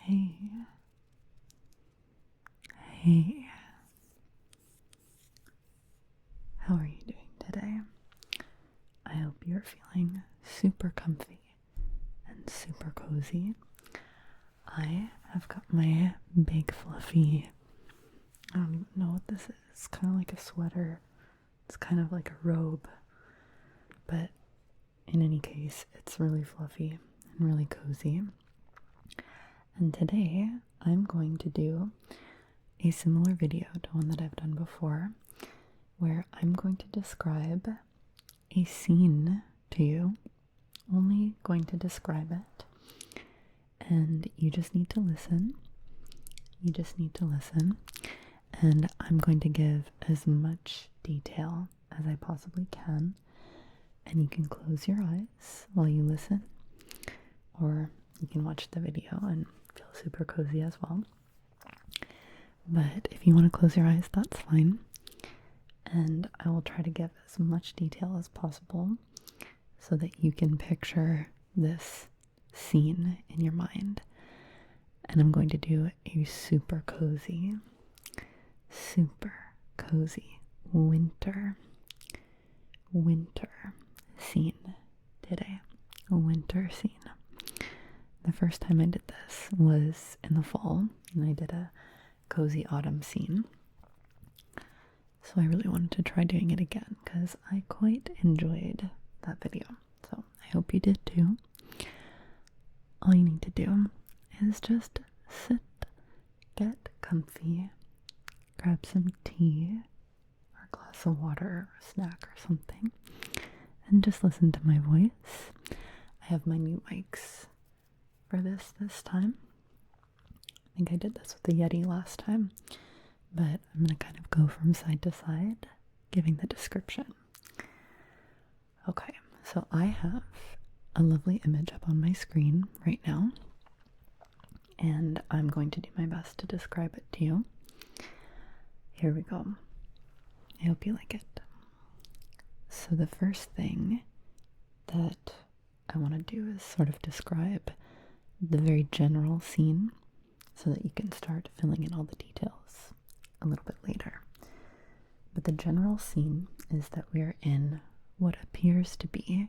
Hey, hey, how are you doing today? I hope you're feeling super comfy and super cozy. I have got my big fluffy, I don't even know what this is. It's kind of like a sweater. It's kind of like a robe, but in any case, it's really fluffy and really cozy. And today I'm going to do a similar video to one that I've done before, where I'm going to describe a scene to you, only going to describe it, and you just need to listen. And I'm going to give as much detail as I possibly can, and you can close your eyes while you listen, or you can watch the video and feel super cozy as well. But if you want to close your eyes, that's fine. And I will try to give as much detail as possible so that you can picture this scene in your mind. And I'm going to do a super cozy winter scene today. A winter scene. The first time I did this was in the fall, and I did a cozy autumn scene. So I really wanted to try doing it again because I quite enjoyed that video. So I hope you did too. All you need to do is just sit, get comfy, grab some tea or a glass of water or a snack or something, and just listen to my voice. I have my new mics for this time. I think I did this with the Yeti last time, but I'm going to kind of go from side to side, giving the description. Okay, so I have a lovely image up on my screen right now, and I'm going to do my best to describe it to you. Here we go. I hope you like it. So the first thing that I want to do is sort of describe the very general scene so that you can start filling in all the details a little bit later. But the general scene is that we are in what appears to be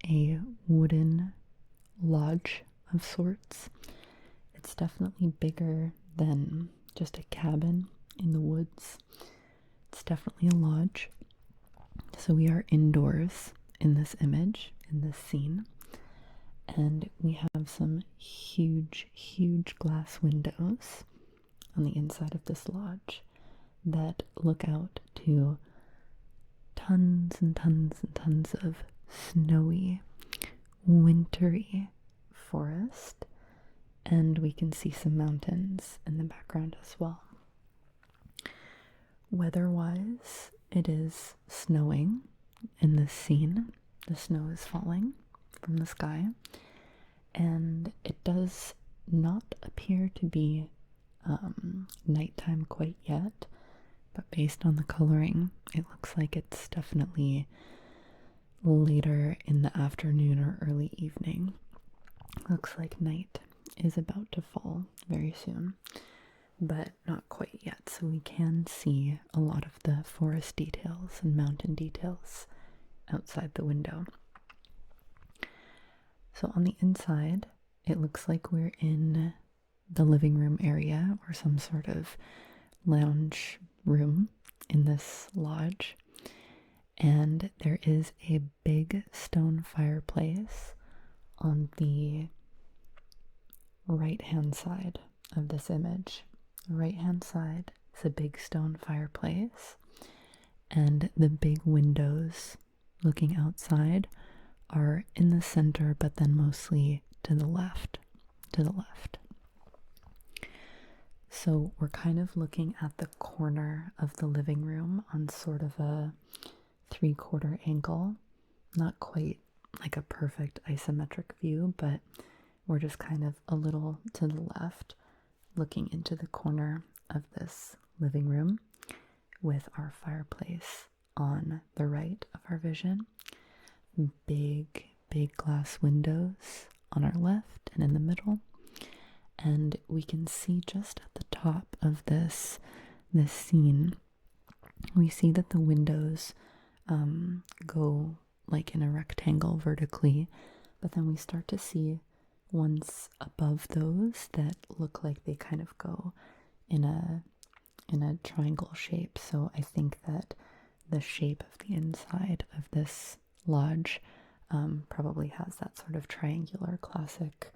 a wooden lodge of sorts. It's definitely bigger than just a cabin in the woods. It's definitely a lodge. So we are indoors in this image, in this scene, and we have some huge glass windows on the inside of this lodge that look out to tons and tons of snowy, wintry forest, and we can see some mountains in the background as well. Weather-wise, it is snowing in this scene. The snow is falling from the sky, and it does not appear to be nighttime quite yet, but based on the coloring, it looks like it's definitely later in the afternoon or early evening. Looks like night is about to fall very soon, but not quite yet, so we can see a lot of the forest details and mountain details outside the window. So on the inside, it looks like we're in the living room area or some sort of lounge room in this lodge, and there is a big stone fireplace on the right hand side of this image. The right hand side is a big stone fireplace, and the big windows looking outside are in the center, but then mostly to the left. So we're kind of looking at the corner of the living room on sort of a 3/4 angle. Not quite like a perfect isometric view, but we're just kind of a little to the left, looking into the corner of this living room with our fireplace on the right of our vision. Big glass windows on our left and in the middle, And we can see just at the top of this scene, we see that the windows go like in a rectangle vertically, but then we start to see ones above those that look like they kind of go in a triangle shape. So I think that the shape of the inside of this lodge probably has that sort of triangular classic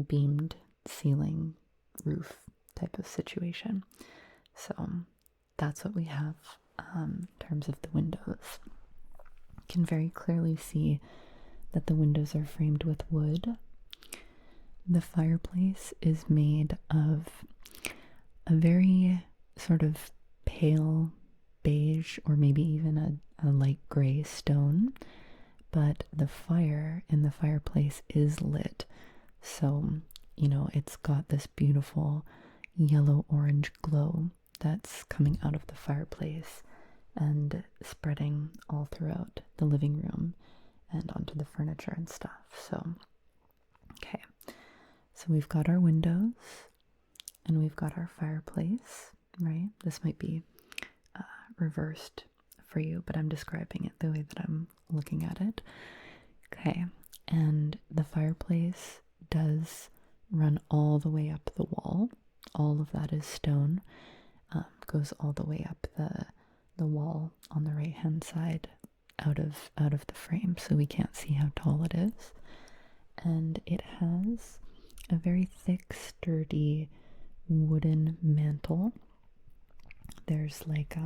beamed ceiling roof type of situation. So that's what we have in terms of the windows. You can very clearly see that the windows are framed with wood. The fireplace is made of a very sort of pale beige or maybe even a light gray stone, but the fire in the fireplace is lit. So, it's got this beautiful yellow-orange glow that's coming out of the fireplace and spreading all throughout the living room and onto the furniture and stuff. So, okay. So we've got our windows and we've got our fireplace, right? This might be reversed for you, but I'm describing it the way that I'm looking at it. Okay. And the fireplace does run all the way up the wall. All of that is stone. Goes all the way up the wall on the right hand side out of the frame, so we can't see how tall it is. And it has a very thick, sturdy wooden mantle. There's like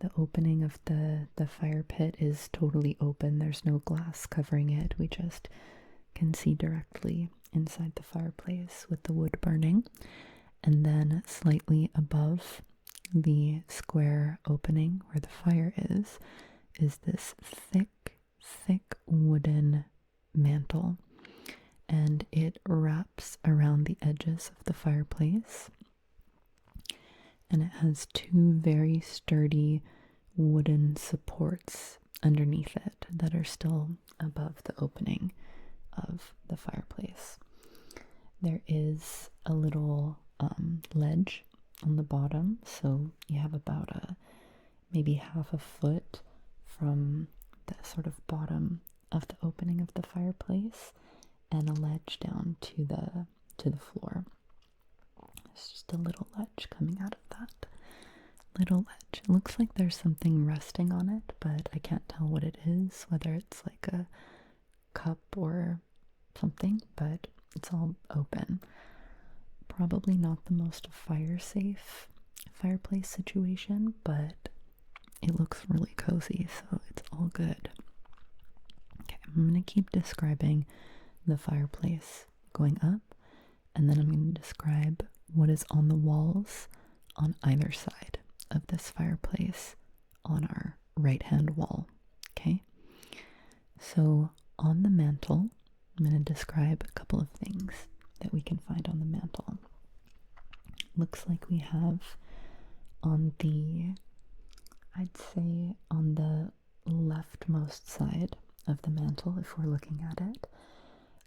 the opening of the fire pit is totally open. There's no glass covering it. We just can see directly inside the fireplace with the wood burning. And then slightly above the square opening where the fire is this thick wooden mantle. And it wraps around the edges of the fireplace. And it has two very sturdy wooden supports underneath it that are still above the opening of the fireplace. There is a little ledge on the bottom, so you have about maybe half a foot from the sort of bottom of the opening of the fireplace and a ledge down to the floor. There's just a little ledge coming out of that. Little ledge. It looks like there's something resting on it, but I can't tell what it is, whether it's like a cup or something, but it's all open. Probably not the most fire-safe fireplace situation, but it looks really cozy, so it's all good. Okay, I'm going to keep describing the fireplace going up, and then I'm going to describe what is on the walls on either side of this fireplace on our right-hand wall. Okay, so on the mantle, I'm going to describe a couple of things that we can find on the mantle. Looks like we have on the, I'd say on the leftmost side of the mantle, if we're looking at it,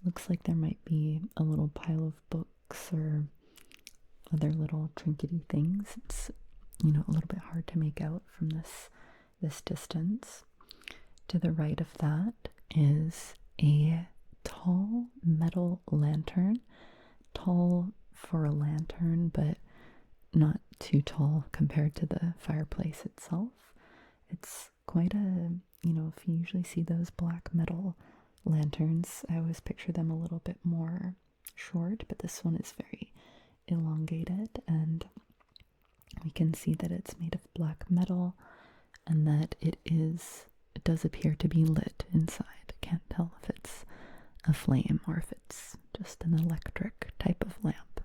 looks like there might be a little pile of books or other little trinkety things. It's, a little bit hard to make out from this distance. To the right of that is a tall metal lantern. Tall for a lantern, but not too tall compared to the fireplace itself. It's quite a, if you usually see those black metal lanterns, I always picture them a little bit more short, but this one is very elongated, and we can see that it's made of black metal and that it does appear to be lit inside. I can't tell if it's a flame or if it's just an electric type of lamp,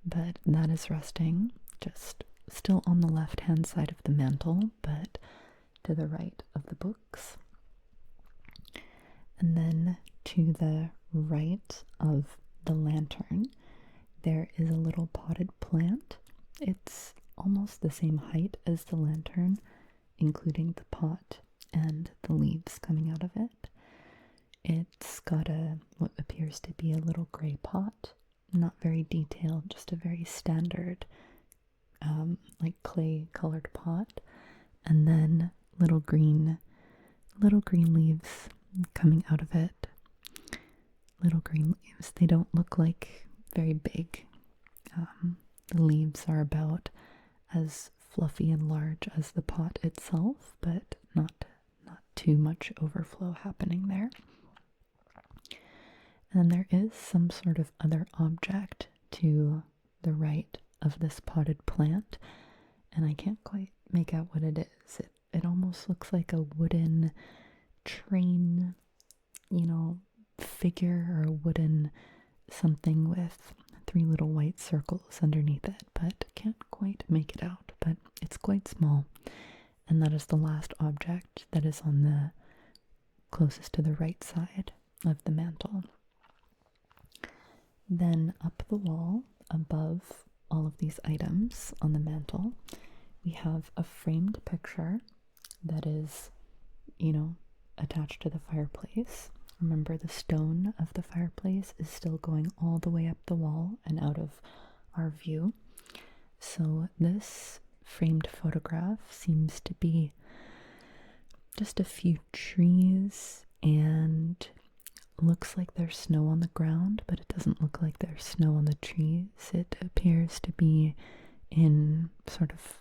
but that is resting just still on the left hand side of the mantle, but to the right of the books. And then to the right of the lantern there is a little potted plant. It's almost the same height as the lantern, including the pot and the leaves coming out of it. It's got what appears to be a little gray pot not very detailed, just a very standard like clay colored pot, and then little green leaves coming out of it. Little green leaves. They don't look like very big. The leaves are about as fluffy and large as the pot itself, but not too much overflow happening there. And there is some sort of other object to the right of this potted plant, and I can't quite make out what it is. It almost looks like a wooden train, figure, or a wooden something with 3 little white circles underneath it, but can't quite make it out. But it's quite small, and that is the last object that is on the closest to the right side of the mantle. Then up the wall, above all of these items on the mantle, we have a framed picture that is, attached to the fireplace. Remember, the stone of the fireplace is still going all the way up the wall and out of our view. So this framed photograph seems to be just a few trees, and looks like there's snow on the ground, but it doesn't look like there's snow on the trees. It appears to be in sort of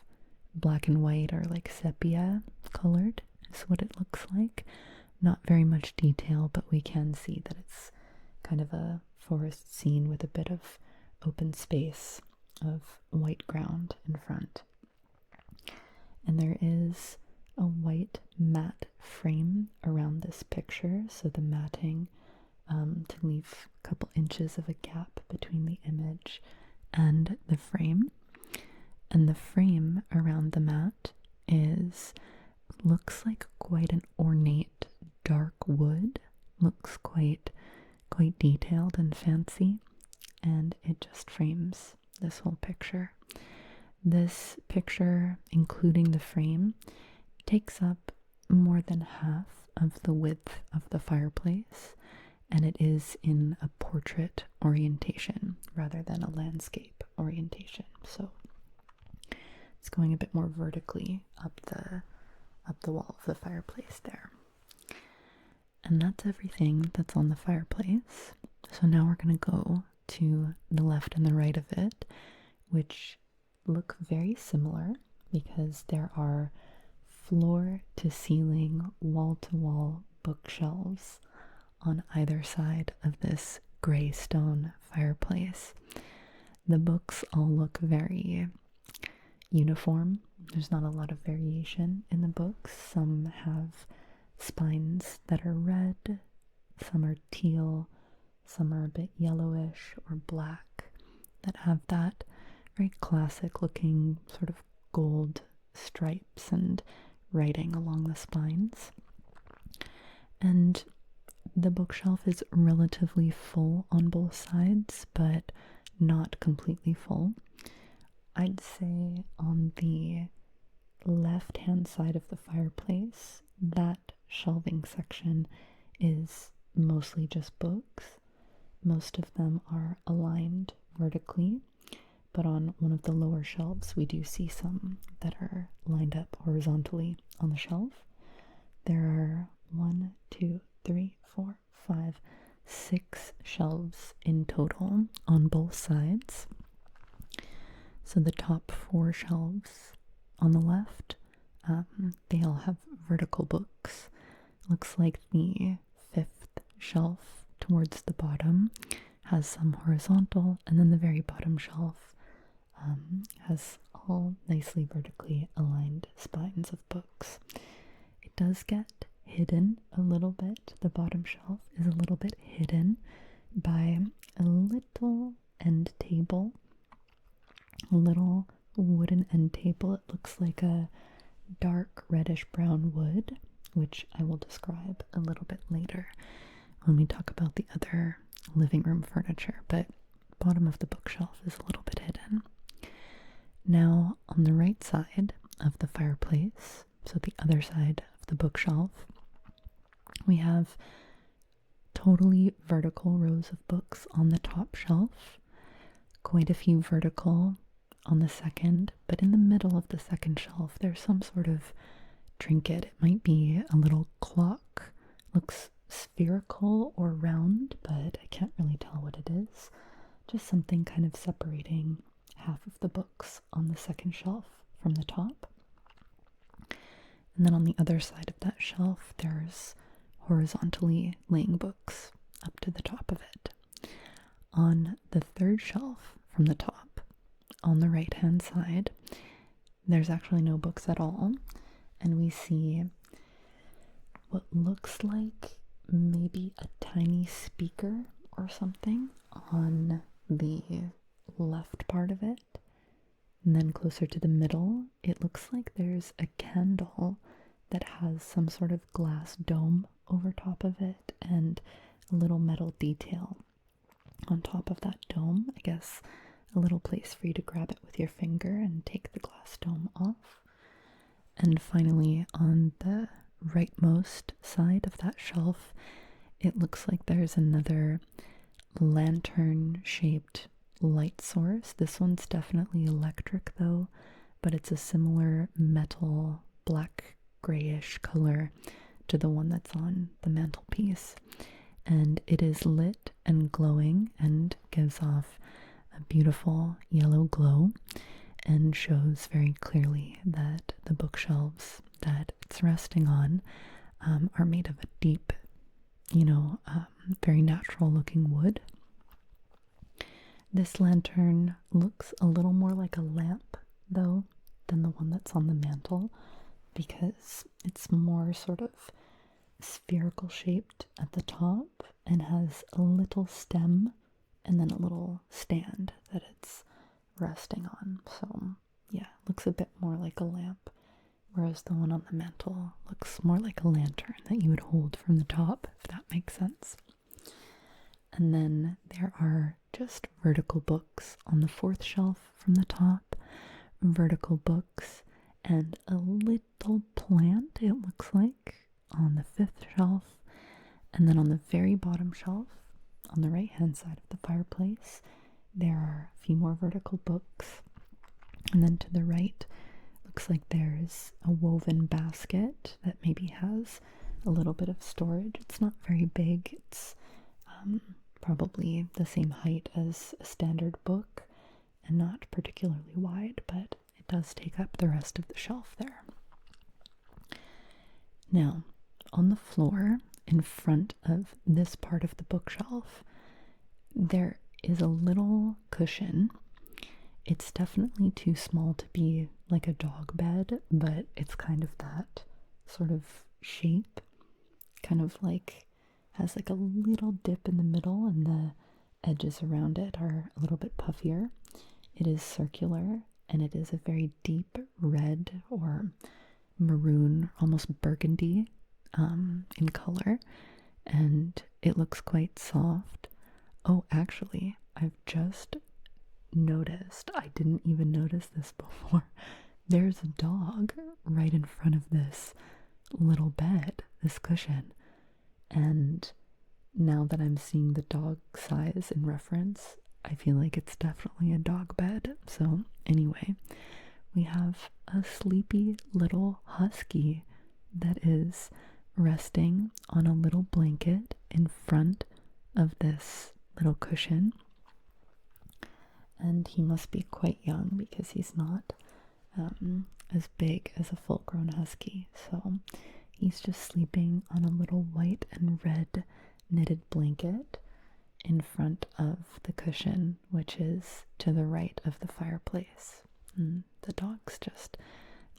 black and white, or like sepia colored is what it looks like. Not very much detail, but we can see that it's kind of a forest scene with a bit of open space of white ground in front. And there is a white matte frame around this picture, so the matting to leave a couple inches of a gap between the image and the frame. And the frame around the mat looks like quite an ornate dark wood. Looks quite detailed and fancy, and it just frames this whole picture. This picture, including the frame, takes up more than half of the width of the fireplace, and it is in a portrait orientation rather than a landscape orientation. So it's going a bit more vertically up the wall of the fireplace there. And that's everything that's on the fireplace. So now we're going to go to the left and the right of it, which look very similar because there are floor to ceiling, wall to wall bookshelves on either side of this gray stone fireplace. The books all look very uniform. There's not a lot of variation in the books. Some have spines that are red, some are teal, some are a bit yellowish or black, that have that very classic looking sort of gold stripes and writing along the spines. And the bookshelf is relatively full on both sides, but not completely full. I'd say on the left-hand side of the fireplace, that shelving section is mostly just books. Most of them are aligned vertically, but on one of the lower shelves we do see some that are lined up horizontally on the shelf. There are 6 shelves in total on both sides. So the top 4 shelves on the left, they all have vertical books. Looks like the 5th shelf towards the bottom has some horizontal, and then the very bottom shelf has all nicely vertically aligned spines of books. It does get hidden a little bit. The bottom shelf is a little bit hidden by a little end table, a little wooden end table. It looks like a dark reddish brown wood, which I will describe a little bit later when we talk about the other living room furniture, but bottom of the bookshelf is a little bit hidden. Now, on the right side of the fireplace, so the other side of the bookshelf, we have totally vertical rows of books on the top shelf, quite a few vertical on the second, but in the middle of the second shelf, there's some sort of trinket. It might be a little clock. Looks spherical or round, but I can't really tell what it is. Just something kind of separating half of the books on the second shelf from the top. And then on the other side of that shelf, there's horizontally laying books up to the top of it. On the third shelf from the top, on the right-hand side, there's actually no books at all. And we see what looks like maybe a tiny speaker or something on the left part of it. And then closer to the middle, it looks like there's a candle that has some sort of glass dome over top of it and a little metal detail on top of that dome. I guess a little place for you to grab it with your finger and take the glass dome off. And finally, on the rightmost side of that shelf, it looks like there's another lantern-shaped light source. This one's definitely electric though, but it's a similar metal black grayish color to the one that's on the mantelpiece. And it is lit and glowing and gives off a beautiful yellow glow and shows very clearly that the bookshelves that it's resting on are made of a deep, very natural looking wood. This lantern looks a little more like a lamp, though, than the one that's on the mantle, because it's more sort of spherical shaped at the top and has a little stem and then a little stand that it's resting on. So, yeah, looks a bit more like a lamp, whereas the one on the mantle looks more like a lantern that you would hold from the top, if that makes sense. And then there are just vertical books on the fourth shelf from the top, vertical books, and a little plant, it looks like, on the fifth shelf. And then on the very bottom shelf, on the right-hand side of the fireplace, there are a few more vertical books. And then to the right, looks like there's a woven basket that maybe has a little bit of storage. It's not very big. It's probably the same height as a standard book and not particularly wide, but it does take up the rest of the shelf there. Now, on the floor in front of this part of the bookshelf, there is a little cushion. It's definitely too small to be like a dog bed, but it's kind of that sort of shape, kind of like has like a little dip in the middle and the edges around it are a little bit puffier. It is circular and it is a very deep red or maroon, almost burgundy in color, and it looks quite soft. Oh, actually, I've just noticed, I didn't even notice this before, there's a dog right in front of this little bed, this cushion. And now that I'm seeing the dog size in reference, I feel like it's definitely a dog bed. So anyway, we have a sleepy little husky that is resting on a little blanket in front of this little cushion. And he must be quite young because he's not as big as a full-grown husky. So he's just sleeping on a little white and red knitted blanket in front of the cushion, which is to the right of the fireplace. And the dog's just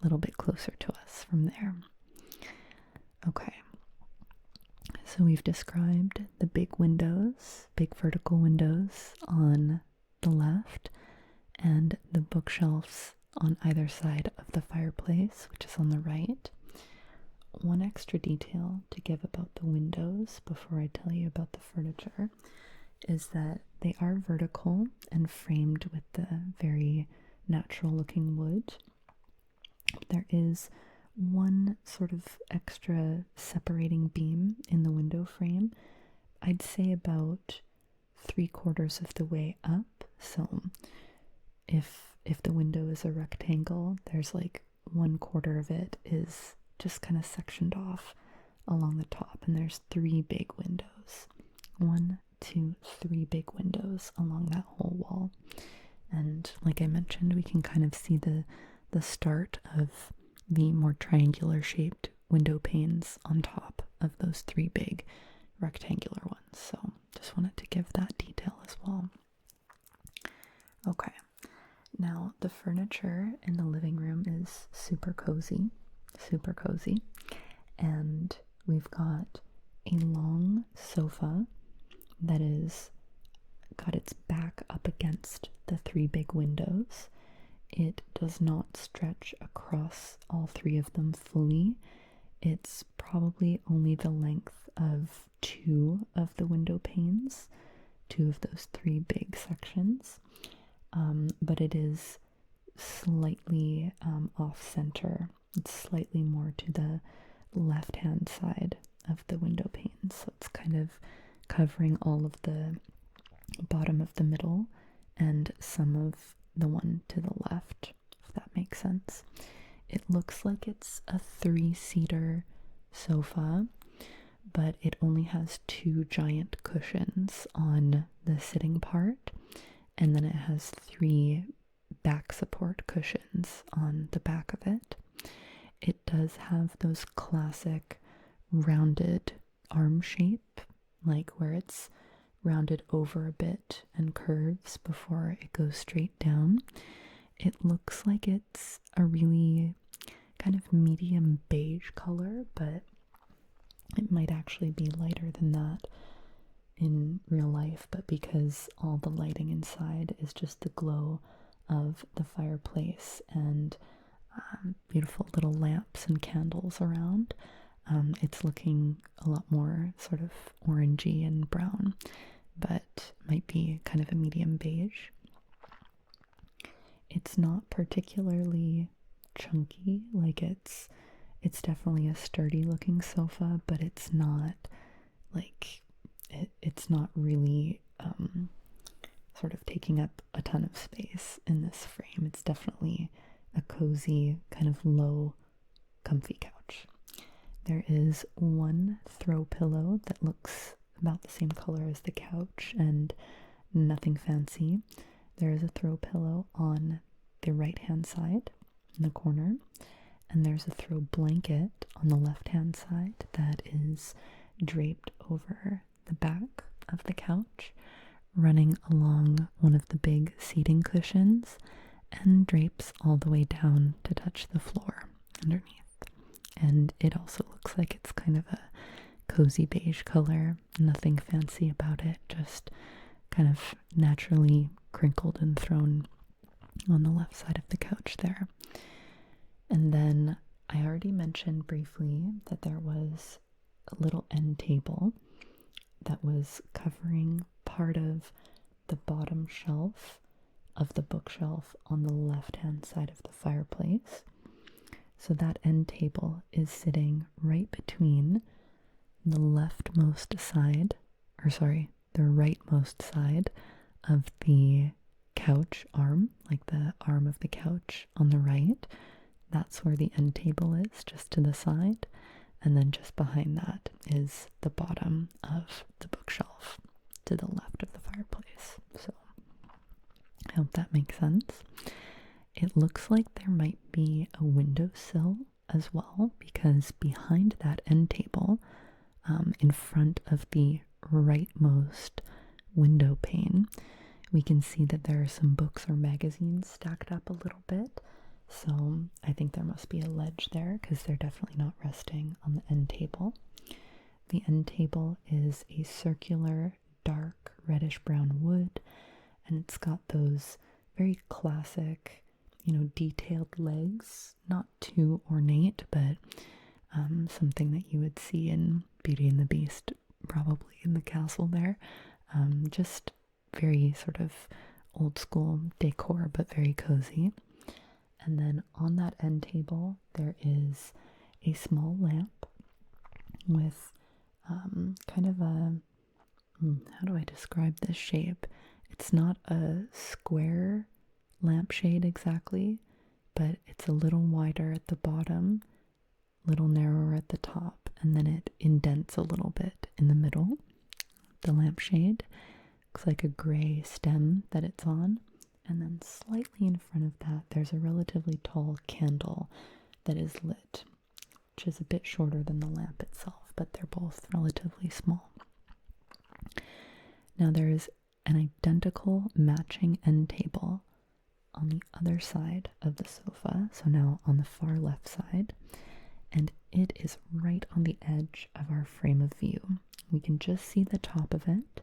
a little bit closer to us from there. Okay, so we've described the big windows, big vertical windows on the left, and the bookshelves on either side of the fireplace, which is on the right. One extra detail to give about the windows before I tell you about the furniture is that they are vertical and framed with the very natural looking wood. There is one sort of extra separating beam in the window frame. I'd say about 3/4 of the way up, So if the window is a rectangle, there's like 1/4 of it is just kind of sectioned off along the top, and there's 3 big windows. 1, 2, 3 big windows along that whole wall. And like I mentioned, we can kind of see the start of the more triangular shaped window panes on top of those 3 big rectangular ones. So just wanted to give that detail as well. Okay, now the furniture in the living room is super cozy, and we've got a long sofa that is got its back up against the 3 big windows. It does not stretch across all 3 of them fully. It's probably only the length of 2 of the window panes, 2 of those 3 big sections, but it is slightly off center. It's slightly more to the left-hand side of the window panes, so it's kind of covering all of the bottom of the middle and some of the one to the left, if that makes sense. It looks like it's a 3-seater sofa, but it only has 2 giant cushions on the sitting part, and then it has 3 back support cushions on the back of it. It does have those classic rounded arm shape, like where it's rounded over a bit and curves before it goes straight down. It looks like it's a really kind of medium beige color, but it might actually be lighter than that in real life, but because all the lighting inside is just the glow of the fireplace and beautiful little lamps and candles around, it's looking a lot more sort of orangey and brown, but might be kind of a medium beige. It's not particularly chunky, like it's definitely a sturdy looking sofa, but it's not like it's not really sort of taking up a ton of space in this frame. It's definitely a cozy, kind of low, comfy couch. There is one throw pillow that looks about the same color as the couch and nothing fancy. There is a throw pillow on the right-hand side in the corner, and there's a throw blanket on the left-hand side that is draped over the back of the couch, running along one of the big seating cushions, and drapes all the way down to touch the floor underneath. And it also looks like it's kind of a cozy beige color, nothing fancy about it, just kind of naturally crinkled and thrown on the left side of the couch there. And then I already mentioned briefly that there was a little end table that was covering part of the bottom shelf of the bookshelf on the left-hand side of the fireplace. So that end table is sitting right between the rightmost side of the couch arm, like the arm of the couch on the right. That's where the end table is, just to the side. And then just behind that is the bottom of the bookshelf to the left of the fireplace. So I hope that makes sense. It looks like there might be a windowsill as well, because behind that end table, in front of the rightmost window pane, we can see that there are some books or magazines stacked up a little bit. So I think there must be a ledge there, because they're definitely not resting on the end table. The end table is a circular, dark, reddish-brown wood, and it's got those very classic, detailed legs. Not too ornate, but something that you would see in Beauty and the Beast, probably in the castle there. Just very sort of old school decor, but very cozy. And then on that end table, there is a small lamp with kind of a, how do I describe this shape? It's not a square lampshade exactly, but it's a little wider at the bottom, little narrower at the top, and then it indents a little bit in the middle. The lampshade looks like a gray stem that it's on, and then slightly in front of that there's a relatively tall candle that is lit, which is a bit shorter than the lamp itself, but they're both relatively small. Now there is an identical matching end table on the other side of the sofa, so now on the far left side, and it is right on the edge of our frame of view. We can just see the top of it,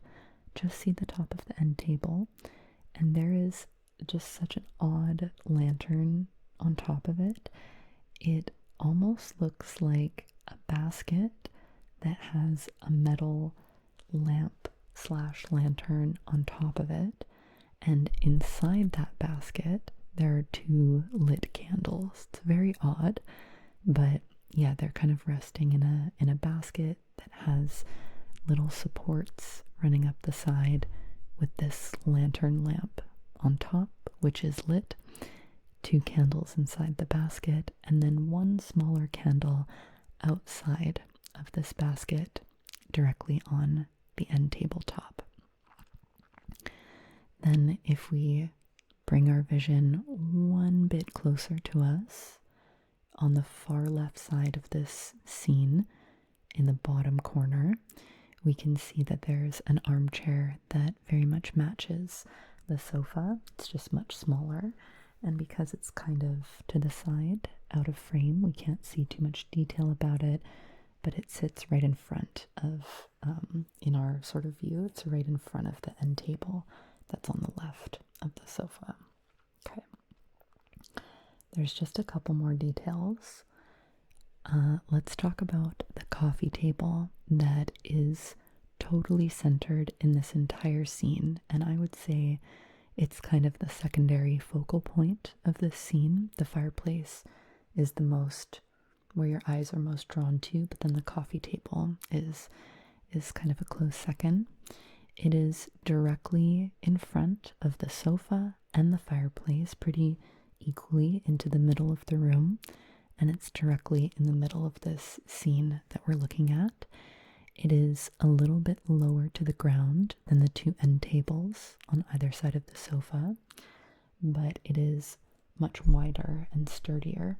just see the top of the end table, and there is just such an odd lantern on top of it. It almost looks like a basket that has a metal lamp slash lantern on top of it, and inside that basket there are two lit candles. It's very odd, but yeah, they're kind of resting in a basket that has little supports running up the side with this lantern lamp on top, which is lit, two candles inside the basket, and then one smaller candle outside of this basket directly on the end tabletop. Then if we bring our vision one bit closer to us, on the far left side of this scene, in the bottom corner, we can see that there's an armchair that very much matches the sofa. It's just much smaller, and because it's kind of to the side, out of frame, we can't see too much detail about it, but it sits right in front of, in our sort of view, it's right in front of the end table that's on the left of the sofa. Okay. There's just a couple more details. Let's talk about the coffee table that is totally centered in this entire scene, and I would say it's kind of the secondary focal point of this scene. The fireplace is the most, where your eyes are most drawn to, but then the coffee table is kind of a close second. It is directly in front of the sofa and the fireplace, pretty equally into the middle of the room, and it's directly in the middle of this scene that we're looking at. It is a little bit lower to the ground than the two end tables on either side of the sofa, but it is much wider and sturdier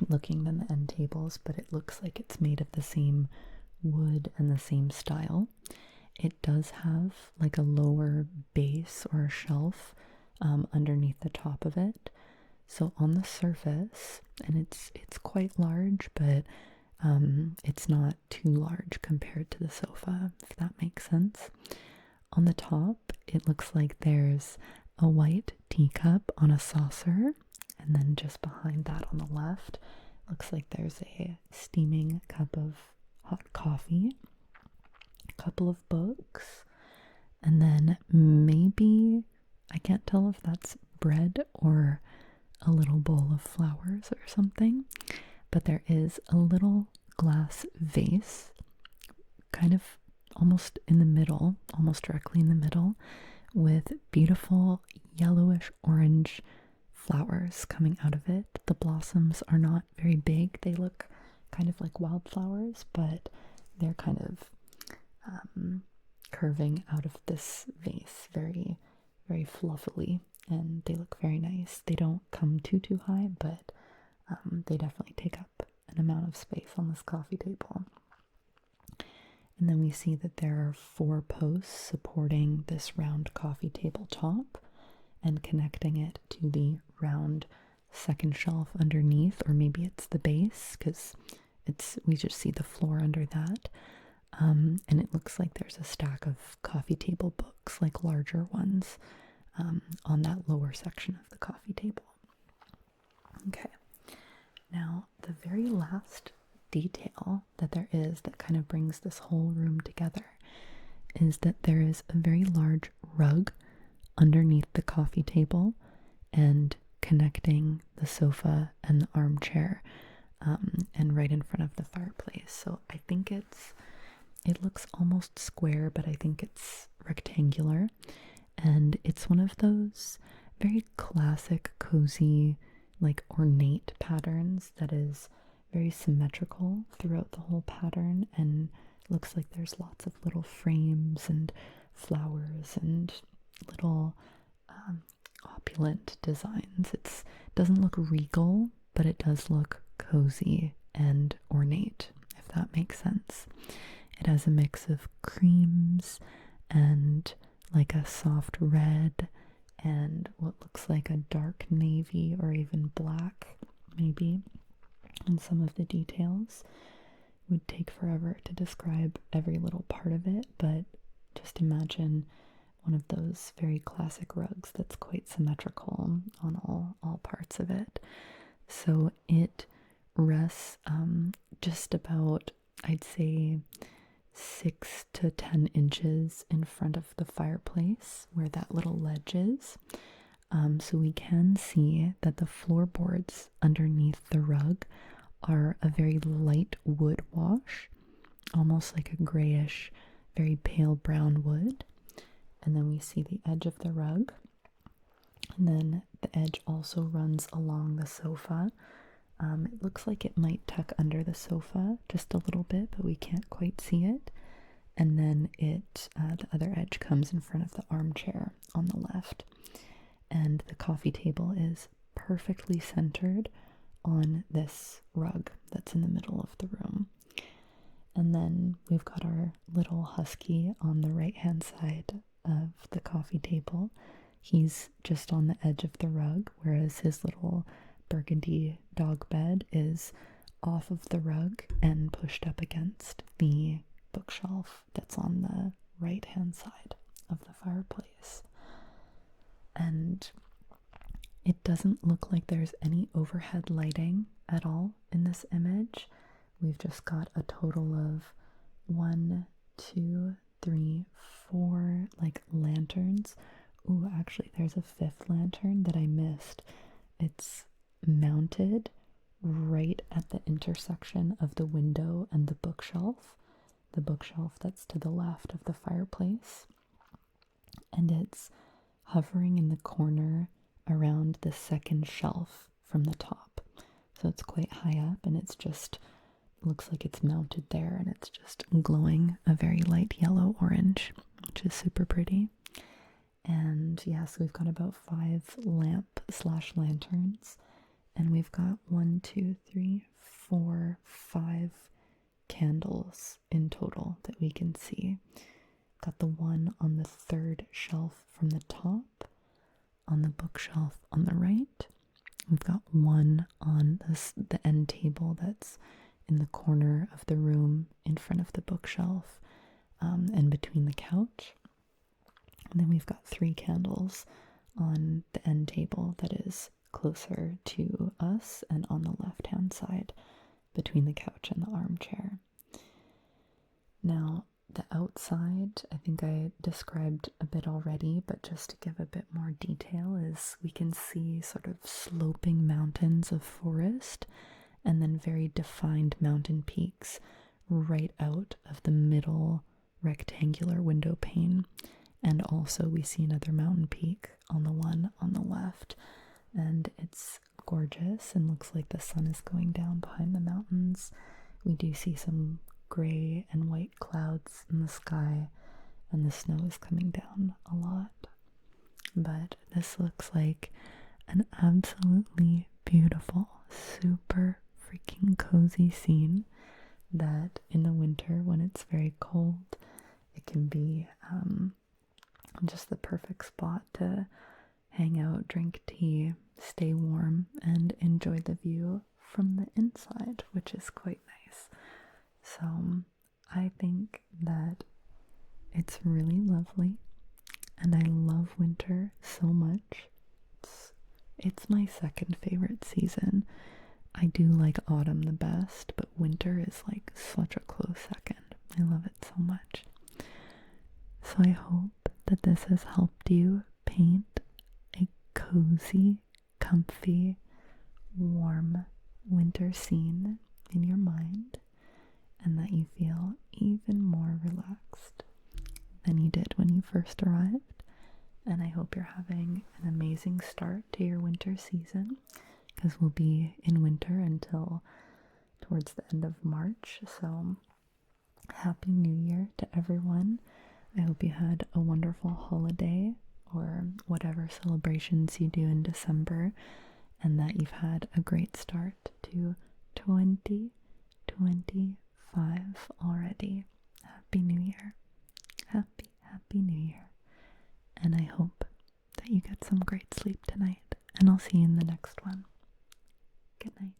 looking than the end tables, but it looks like it's made of the same wood and the same style. It does have like a lower base or a shelf underneath the top of it. So on the surface, and it's quite large, but it's not too large compared to the sofa, if that makes sense. On the top, it looks like there's a white teacup on a saucer, and then just behind that on the left, looks like there's a steaming cup of hot coffee, a couple of books, and then maybe, I can't tell if that's bread or a little bowl of flowers or something, but there is a little glass vase kind of almost in the middle, almost directly in the middle, with beautiful yellowish orange flowers coming out of it. The blossoms are not very big. They look kind of like wildflowers, but they're kind of curving out of this vase very, very fluffily, and they look very nice. They don't come too high, but they definitely take up an amount of space on this coffee table. And then we see that there are 4 posts supporting this round coffee table top and connecting it to the round second shelf underneath, or maybe it's the base, because we just see the floor under that. And it looks like there's a stack of coffee table books, like larger ones, on that lower section of the coffee table. Okay, now the very last detail that there is that kind of brings this whole room together is that there is a very large rug underneath the coffee table and connecting the sofa and the armchair, and right in front of the fireplace. So I think it looks almost square, but I think it's rectangular, And it's one of those very classic, cozy, like ornate patterns that is very symmetrical throughout the whole pattern, and looks like there's lots of little frames and flowers and little opulent designs. It doesn't look regal, but it does look cozy and ornate, if that makes sense. It has a mix of creams and like a soft red and what looks like a dark navy or even black, maybe. And some of the details would take forever to describe every little part of it, but just imagine one of those very classic rugs that's quite symmetrical on all parts of it. So it rests just about, I'd say, 6 to 10 inches in front of the fireplace where that little ledge is. So we can see that the floorboards underneath the rug are a very light wood wash, almost like a grayish, very pale brown wood. And then we see the edge of the rug. And then the edge also runs along the sofa. It looks like it might tuck under the sofa just a little bit, but we can't quite see it. And then the other edge comes in front of the armchair on the left. And the coffee table is perfectly centered on this rug that's in the middle of the room. And then we've got our little husky on the right-hand side of the coffee table. He's just on the edge of the rug, whereas his little burgundy dog bed is off of the rug and pushed up against the bookshelf that's on the right-hand side of the fireplace. And it doesn't look like there's any overhead lighting at all in this image. We've just got a total of 1, 2, 3, 4 like lanterns. Ooh, actually there's a 5th lantern that I missed. It's mounted right at the intersection of the window and the bookshelf that's to the left of the fireplace. And it's hovering in the corner around the second shelf from the top. So it's quite high up, and it's just looks like it's mounted there, and it's just glowing a very light yellow orange, which is super pretty. And yeah, so we've got about 5 lamp/lanterns, and we've got 1, 2, 3, 4, 5 candles in total that we can see. Got the one on the 3rd shelf from the top, on the bookshelf on the right. We've got one on the end table that's in the corner of the room in front of the bookshelf, and between the couch. And then we've got 3 candles on the end table that is closer to us and on the left-hand side between the couch and the armchair. Now, the outside, I think I described a bit already, but just to give a bit more detail, is we can see sort of sloping mountains of forest and then very defined mountain peaks right out of the middle rectangular window pane. And also we see another mountain peak on the one on the left, and it's gorgeous and looks like the sun is going down behind the mountains. We do see some gray and white clouds in the sky, and the snow is coming down a lot. But this looks like an absolutely beautiful, super freaking cozy scene that in the winter, when it's very cold, it can be just the perfect spot to hang out, drink tea, stay warm, and enjoy the view from the inside, which is quite nice. So I think that it's really lovely, and I love winter so much. It's my second favorite season. I do like autumn the best, but winter is like such a close second. I love it so much. So I hope that this has helped you paint a cozy, comfy, warm winter scene in your mind, and that you feel even more relaxed than you did when you first arrived, and I hope you're having an amazing start to your winter season, because we'll be in winter until towards the end of March. So Happy New Year to everyone. I hope you had a wonderful holiday or whatever celebrations you do in December, and that you've had a great start to 2025 already. Happy New Year. Happy New Year. And I hope that you get some great sleep tonight, and I'll see you in the next one. Good night.